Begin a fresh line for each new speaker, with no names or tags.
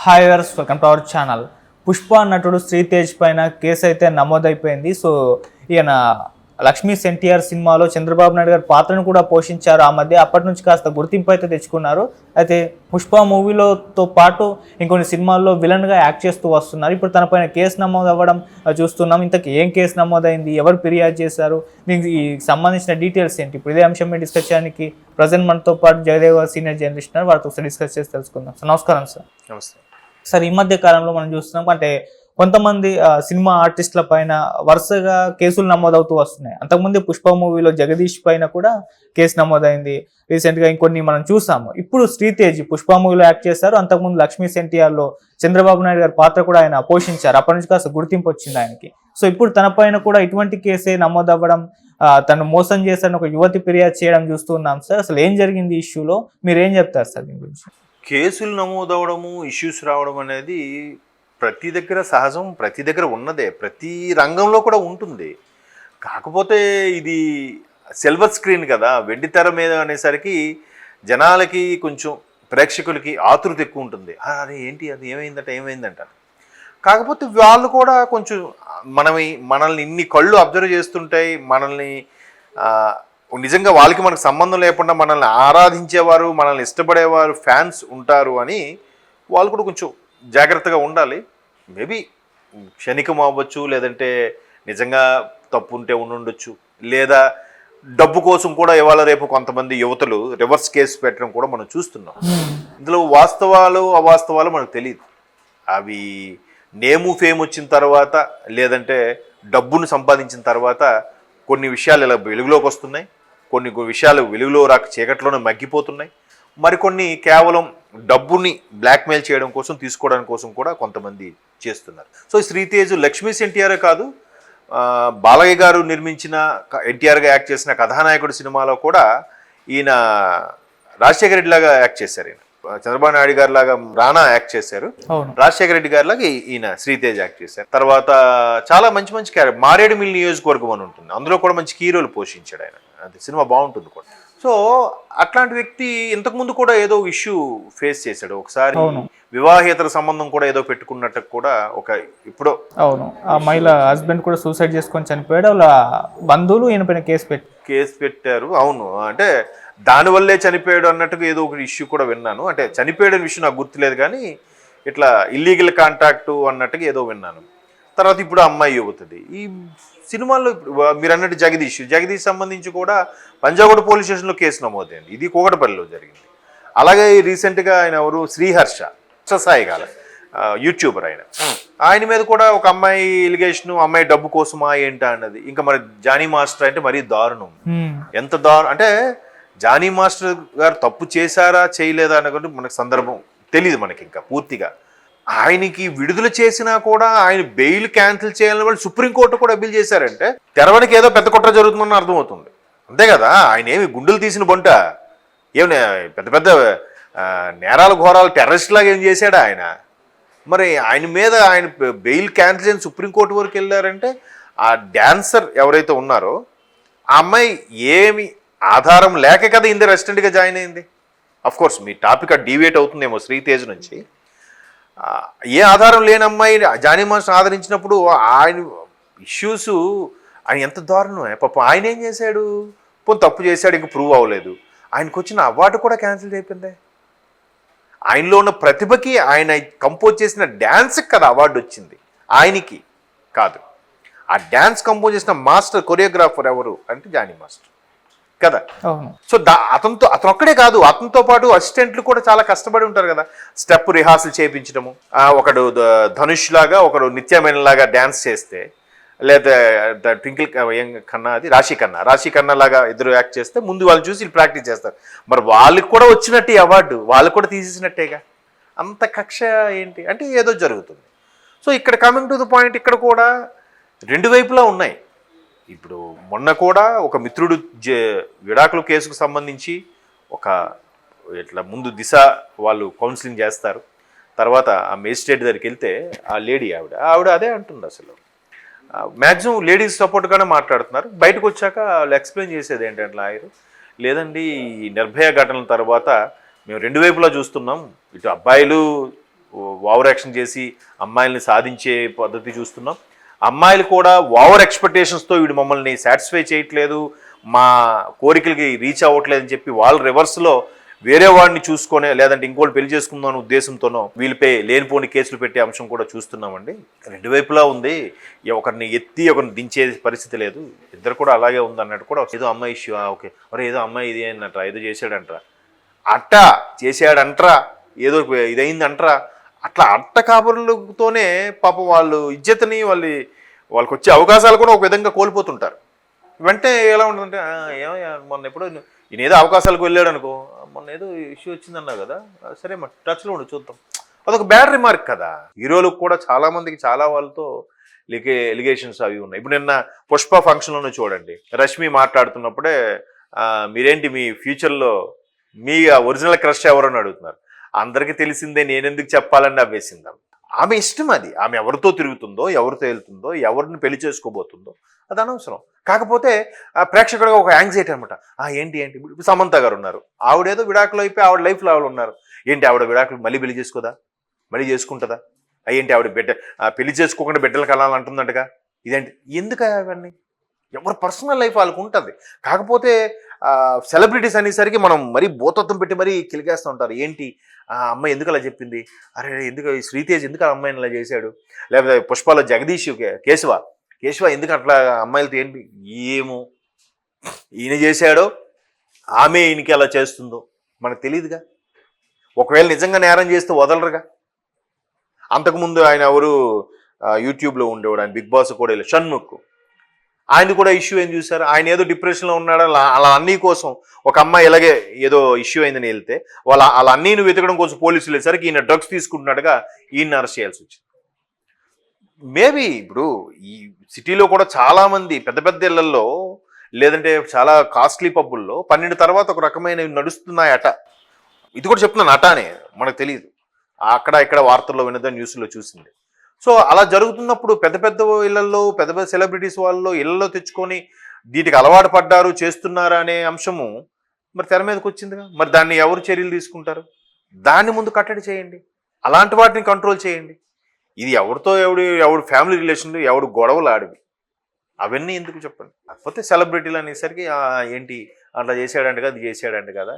Hi వర్స్ welcome to our channel. Pushpa నటుడు శ్రీతేజ్ పైన కేసు అయితే నమోదైపోయింది. సో ఈయన లక్ష్మీ ఎన్టీఆర్ సినిమాలో చంద్రబాబు నాయుడు గారి పాత్రను కూడా పోషించారు. ఆ మధ్య అప్పటి నుంచి కాస్త గుర్తింపు అయితే తెచ్చుకున్నారు. అయితే పుష్ప మూవీలోతో పాటు ఇంకొన్ని సినిమాల్లో విలన్గా యాక్ట్ చేస్తూ వస్తున్నారు. ఇప్పుడు తన పైన కేసు నమోదు అవ్వడం చూస్తున్నాం. ఇంతకు ఏం కేసు నమోదైంది, ఎవరు ఫిర్యాదు చేశారు, దీనికి సంబంధించిన డీటెయిల్స్ ఏంటి, ఇప్పుడు ఇదే అంశం మీద డిస్కస్ చేయడానికి ప్రజెంట్ మనతో పాటు జయదేవ్ సీనియర్ జర్నలిస్ట్ ఉన్నారు. వారితో ఒకసారి డిస్కస్ చేసి తెలుసుకుందాం. సార్ నమస్కారం. సార్
నమస్తే
సార్, ఈ మధ్య కాలంలో మనం చూస్తున్నాం అంటే కొంతమంది సినిమా ఆర్టిస్టుల పైన వరుసగా కేసులు నమోదవుతూ వస్తున్నాయి. అంతకుముందు పుష్ప మూవీలో జగదీష్ పైన కూడా కేసు నమోదైంది. రీసెంట్గా ఇంకొన్ని మనం చూసాము. ఇప్పుడు శ్రీతేజ్ పుష్ప మూవీలో యాక్ట్ చేశారు. అంతకుముందు లక్ష్మీ ఎన్టీఆర్లో చంద్రబాబు నాయుడు గారి పాత్ర కూడా ఆయన పోషించారు. అప్పటి నుంచి కాస్త గుర్తింపు వచ్చింది ఆయనకి. సో ఇప్పుడు తన పైన కూడా ఇటువంటి కేసే నమోదవ్వడం, తను మోసం చేశారని ఒక యువతి ఫిర్యాదు చేయడం చూస్తున్నాం. సార్ అసలు ఏం జరిగింది ఈ ఇష్యూలో, మీరు ఏం చెప్తారు సార్ దీని గురించి?
కేసులు నమోదవడము, ఇష్యూస్ రావడం అనేది ప్రతి దగ్గర సహజం, ప్రతి దగ్గర ఉన్నదే, ప్రతి రంగంలో కూడా ఉంటుంది. కాకపోతే ఇది సిల్వర్ స్క్రీన్ కదా, వెండి తెర మీద అనేసరికి జనాలకి కొంచెం ప్రేక్షకులకి ఆతృత ఎక్కువ ఉంటుంది. అరే ఏంటి అది ఏమైందంట. కాకపోతే వాళ్ళు కూడా కొంచెం మనల్ని ఇన్ని కళ్ళు అబ్జర్వ్ చేస్తుంటాయి, మనల్ని నిజంగా వాళ్ళకి మనకు సంబంధం లేకుండా మనల్ని ఆరాధించేవారు, మనల్ని ఇష్టపడేవారు, ఫ్యాన్స్ ఉంటారు అని వాళ్ళు కూడా కొంచెం జాగ్రత్తగా ఉండాలి. మేబీ క్షణికం అవ్వచ్చు, లేదంటే నిజంగా తప్పు ఉంటే ఉండొచ్చు, లేదా డబ్బు కోసం కూడా ఇవాళ రేపు కొంతమంది యువతలు రివర్స్ కేసు పెట్టడం కూడా మనం చూస్తున్నాం. ఇందులో వాస్తవాలు అవాస్తవాలు మనకు తెలియదు. అవి నేము ఫేమ్ వచ్చిన తర్వాత, లేదంటే డబ్బును సంపాదించిన తర్వాత కొన్ని విషయాలు ఇలా వెలుగులోకి వస్తున్నాయి, కొన్ని విషయాలు వెలుగులో రాక చీకట్లోనే మగ్గిపోతున్నాయి, మరికొన్ని కేవలం డబ్బుని బ్లాక్మెయిల్ చేయడం కోసం, తీసుకోవడానికి కోసం కూడా కొంతమంది చేస్తున్నారు. సో శ్రీతేజ్ లక్ష్మీ ఎన్టీఆర్ కాదు, బాలయ్య గారు నిర్మించిన ఎన్టీఆర్గా యాక్ట్ చేసిన కథానాయకుడు సినిమాలో కూడా ఈయన రాజశేఖర రెడ్డి లాగా యాక్ట్ చేశారు. ఈయన చంద్రబాబు నాయుడు గారి లాగా రానా యాక్ట్ చేశారు, రాజశేఖర రెడ్డి గారి లాగా ఈయన శ్రీతేజ్ యాక్ట్ చేశారు. తర్వాత చాలా మంచి మంచి క్యారెక్టర్, మారేడుమిల్లి నియోజకవర్గం అని ఉంటుంది, అందులో కూడా మంచి హీరోలు పోషించాడు ఆయన. అది సినిమా బాగుంటుంది కూడా. సో అట్లాంటి వ్యక్తి ఇంతకుముందు కూడా ఏదో ఇష్యూ ఫేస్ చేశాడు. ఒకసారి వివాహేతర సంబంధం కూడా ఏదో పెట్టుకున్నట్టు కూడా ఒక ఇప్పుడు
అవును, ఆ మహిళ హస్బెండ్ కూడా సూసైడ్ చేసుకొని చనిపోయాడు. వాళ్ళ బంధువులు ఈయన పైన కేసు
పెట్టారు. అవును, అంటే దానివల్లే చనిపోయాడు అన్నట్టుగా ఏదో ఒక ఇష్యూ కూడా విన్నాను. అంటే చనిపోయాడు విషయం నాకు గుర్తులేదు, కానీ ఇట్లా ఇల్లీగల్ కాంటాక్ట్ అన్నట్టుగా ఏదో విన్నాను. తర్వాత ఇప్పుడు అమ్మాయి అవుతుంది. ఈ సినిమాల్లో మీరు అన్నట్టు జగదీష్ సంబంధించి కూడా పంజాగుట్ట పోలీస్ స్టేషన్లో కేసు నమోదైంది. ఇది కూకటపల్లిలో జరిగింది. అలాగే రీసెంట్గా ఆయన ఎవరు, శ్రీహర్ష సాయి గాల యూట్యూబర్, ఆయన మీద కూడా ఒక అమ్మాయి ఎలిగేషన్, అమ్మాయి డబ్బు కోసమా ఏంటా అన్నది. ఇంకా మరి జానీ మాస్టర్ అంటే మరీ దారుణం. ఎంత దారుణం అంటే జానీ మాస్టర్ గారు తప్పు చేశారా చేయలేదా అన్నది మనకు సందర్భం తెలియదు మనకి ఇంకా పూర్తిగా. ఆయనకి విడుదల చేసినా కూడా ఆయన బెయిల్ క్యాన్సిల్ చేయాలని వాళ్ళు సుప్రీంకోర్టు కూడా అప్పీల్ చేశారంటే తెరవనికి ఏదో పెద్ద కుట్ర జరుగుతుందని అర్థమవుతుంది. అంతే కదా, ఆయన ఏమి గుండెలు తీసిన బొంట, ఏమి పెద్ద పెద్ద నేరాలు ఘోరాలు టెర్రరిస్ట్ లాగా ఏం చేశాడా ఆయన? మరి ఆయన మీద ఆయన బెయిల్ క్యాన్సిల్ చేయని సుప్రీంకోర్టు వరకు వెళ్ళారంటే ఆ డాన్సర్ ఎవరైతే ఉన్నారో ఆ అమ్మాయి ఏమి ఆధారం లేక కదా ఇంది రెసిడెంట్గా జాయిన్ అయింది. Of course me topic deviate అవుతుందేమో శ్రీతేజ్ నుంచి. ఏ ఆధారం లేని అమ్మాయి జానీ మాస్టర్ ఆదరించినప్పుడు ఆయన ఇష్యూస్ ఆయన ఎంత దారుణం. పాపం ఆయన ఏం చేశాడు, పోనీ తప్పు చేశాడు, ఇంక ప్రూవ్ అవ్వలేదు. ఆయనకు వచ్చిన అవార్డు కూడా క్యాన్సిల్ అయిపోయింది. ఆయనలో ఉన్న ప్రతిభకి, ఆయన కంపోజ్ చేసిన డ్యాన్స్కి కదా అవార్డు వచ్చింది, ఆయనకి కాదు. ఆ డ్యాన్స్ కంపోజ్ చేసిన మాస్టర్ కొరియోగ్రాఫర్ ఎవరు అంటే జానీ మాస్టర్ కదా. సో అతను ఒక్కడే కాదు, అతనితో పాటు అసిస్టెంట్లు కూడా చాలా కష్టపడి ఉంటారు కదా. స్టెప్ రిహార్సల్ చేయించడము, ఒకడు ధనుష్ లాగా, ఒకడు నిత్యమైన లాగా డ్యాన్స్ చేస్తే, లేదా ట్వింకిల్ ఖన్నా, అది రాశి ఖన్నా లాగా ఇద్దరు యాక్ట్ చేస్తే ముందు వాళ్ళు చూసి ప్రాక్టీస్ చేస్తారు. మరి వాళ్ళకి కూడా వచ్చినట్టు అవార్డు వాళ్ళు కూడా తీసేసినట్టేగా. అంత కక్ష ఏంటి అంటే ఏదో జరుగుతుంది. సో ఇక్కడ కమింగ్ టు ద పాయింట్, ఇక్కడ కూడా రెండు వైపులా ఉన్నాయి. ఇప్పుడు మొన్న కూడా ఒక మిత్రుడు విడాకుల కేసుకు సంబంధించి ఒక ఇట్లా ముందు దిశ వాళ్ళు కౌన్సిలింగ్ చేస్తారు. తర్వాత ఆ మేజిస్ట్రేట్ దగ్గరికి వెళ్తే ఆ లేడీ ఆవిడ అదే అంటుంది. అసలు మ్యాక్సిమం లేడీస్ సపోర్ట్గానే మాట్లాడుతున్నారు. బయటకు వచ్చాక వాళ్ళు ఎక్స్ప్లెయిన్ చేసేది ఏంటంటే లాయర్, లేదండి ఈ నిర్భయ ఘటనల తర్వాత మేము రెండు వైపులా చూస్తున్నాం, ఇటు అబ్బాయిలు ఓవర్ యాక్షన్ చేసి అమ్మాయిల్ని సాధించే పద్ధతి చూస్తున్నాం. అమ్మాయిలు కూడా ఓవర్ ఎక్స్పెక్టేషన్స్తో వీడు మమ్మల్ని సాటిస్ఫై చేయట్లేదు, మా కోరికలకి రీచ్ అవ్వట్లేదు అని చెప్పి వాళ్ళు రివర్స్లో వేరే వాడిని చూసుకొని లేదంటే ఇంకోటి పెళ్లి చేసుకుందాం అనే ఉద్దేశంతోనో వీళ్ళపై లేనిపోని కేసులు పెట్టే అంశం కూడా చూస్తున్నామండి. రెండు వైపులా ఉంది, ఒకరిని ఎత్తి ఒకరిని దించే పరిస్థితి లేదు, ఇద్దరు కూడా అలాగే ఉంది అన్నట్టు కూడా ఏదో అమ్మాయి ఇష్యూ. ఓకే, మరి ఏదో అమ్మాయి ఇది అన్నట్రా, ఏదో చేశాడంటరా, అట్టా చేశాడంటరా, ఏదో ఇదైందంటరా, అట్లా అట్ట కాబరులతోనే పాపం వాళ్ళు ఇజ్జతని వాళ్ళకి వచ్చే అవకాశాలు కూడా ఒక విధంగా కోల్పోతుంటారు. వెంటనే ఎలా ఉంటుందంటే ఏమయ్యా మొన్న ఎప్పుడో ఈయన ఏదో అవకాశాలకు వెళ్ళాడు అనుకో, మొన్న ఏదో ఇష్యూ వచ్చిందన్నావు కదా, సరే మరి టచ్లో ఉండి చూద్దాం, అదొక బ్యాడ్ రిమార్క్ కదా. హీరోలకు కూడా చాలామందికి చాలా వాళ్ళతో ఎలిగేషన్స్ అవి ఉన్నాయి. ఇప్పుడు నిన్న పుష్ప ఫంక్షన్లోనే చూడండి, రష్మి మాట్లాడుతున్నప్పుడే మీరేంటి మీ ఫ్యూచర్లో మీ ఒరిజినల్ క్రష్ ఎవరని అడుగుతున్నారు. అందరికీ తెలిసిందే, నేనెందుకు చెప్పాలని నవ్వేసింది. ఆమె ఇష్టం అది, ఆమె ఎవరితో తిరుగుతుందో, ఎవరితో వెళ్తుందో, ఎవరిని పెళ్లి చేసుకోబోతుందో అది అనవసరం. కాకపోతే ప్రేక్షకుడిగా ఒక యాంగ్జైటీ అనమాట. ఏంటి ఇప్పుడు సమంత గారు ఉన్నారు, ఆవిడేదో విడాకులు అయిపోయి ఆవిడ లైఫ్లో ఆవిడ ఉన్నారు. ఏంటి ఆవిడ విడాకులు మళ్ళీ పెళ్లి చేసుకోదా, మళ్ళీ చేసుకుంటుందా? ఏంటి ఆవిడ పెళ్లి చేసుకోకుండా బిడ్డలు కలాలంటుందంటగా, ఇదేంటి ఎందుకు అవన్నీ? ఎవరి పర్సనల్ లైఫ్ వాళ్ళకు ఉంటుంది. కాకపోతే సెలబ్రిటీస్ అనేసరికి మనం మరీ భూతత్వం పెట్టి మరీ కిలికేస్తూ ఉంటారు. ఏంటి ఆ అమ్మాయి ఎందుకు అలా చెప్పింది, అరే ఎందుకు శ్రీతేజ్ ఎందుకు ఆ అమ్మాయిని అలా చేశాడు, లేకపోతే పుష్పలో జగదీష్ కేశవ ఎందుకు అట్లా అమ్మాయిలతో ఏంటి, ఏమో ఈయన చేశాడో ఆమె ఈయనకి అలా చేస్తుందో మనకు తెలియదుగా. ఒకవేళ నిజంగా నేరం చేస్తే వదలరుగా. అంతకుముందు ఆయన ఎవరు యూట్యూబ్లో ఉండేవాడు, ఆయన బిగ్ బాస్ కూడా వెళ్ళి షణ్ముఖ్, ఆయన కూడా ఇష్యూ ఏం చూసారు, ఆయన ఏదో డిప్రెషన్లో ఉన్నాడు, అలా అన్నీ కోసం ఒక అమ్మాయి ఇలాగే ఏదో ఇష్యూ అయిందని వెళ్తే అలా అన్నీని వెతకడం కోసం పోలీసులు వెళ్ళేసరికి ఈయన డ్రగ్స్ తీసుకుంటున్నట్టుగా ఈయన అరెస్ట్ చేయాల్సి వచ్చింది. మేబీ ఇప్పుడు ఈ సిటీలో కూడా చాలామంది పెద్ద పెద్ద ఇళ్లలో లేదంటే చాలా కాస్ట్లీ పబ్బుల్లో 12 తర్వాత ఒక రకమైన నడుస్తున్నాయట. ఇది కూడా చెప్తున్నాను, అట అని మనకు తెలియదు, అక్కడ ఇక్కడ వార్తల్లో వినదా న్యూస్లో చూసింది. సో అలా జరుగుతున్నప్పుడు పెద్ద పెద్ద ఇళ్లలో పెద్ద పెద్ద సెలబ్రిటీస్ వాళ్ళు ఇళ్లలో తెచ్చుకొని వీటికి అలవాటు పడ్డారు చేస్తున్నారా అనే అంశము మరి తెర మీదకి వచ్చిందిగా. మరి దాన్ని ఎవరు చర్యలు తీసుకుంటారు? దాన్ని ముందు కట్టడి చేయండి, అలాంటి వాటిని కంట్రోల్ చేయండి. ఇది ఎవరితో ఎవడు ఫ్యామిలీ రిలేషన్లు ఎవడు గొడవలు ఆడివి అవన్నీ ఎందుకు చెప్పండి. కాకపోతే సెలబ్రిటీలు అనేసరికి ఏంటి అట్లా చేసాడంట కదా, అది చేసాడంట కదా,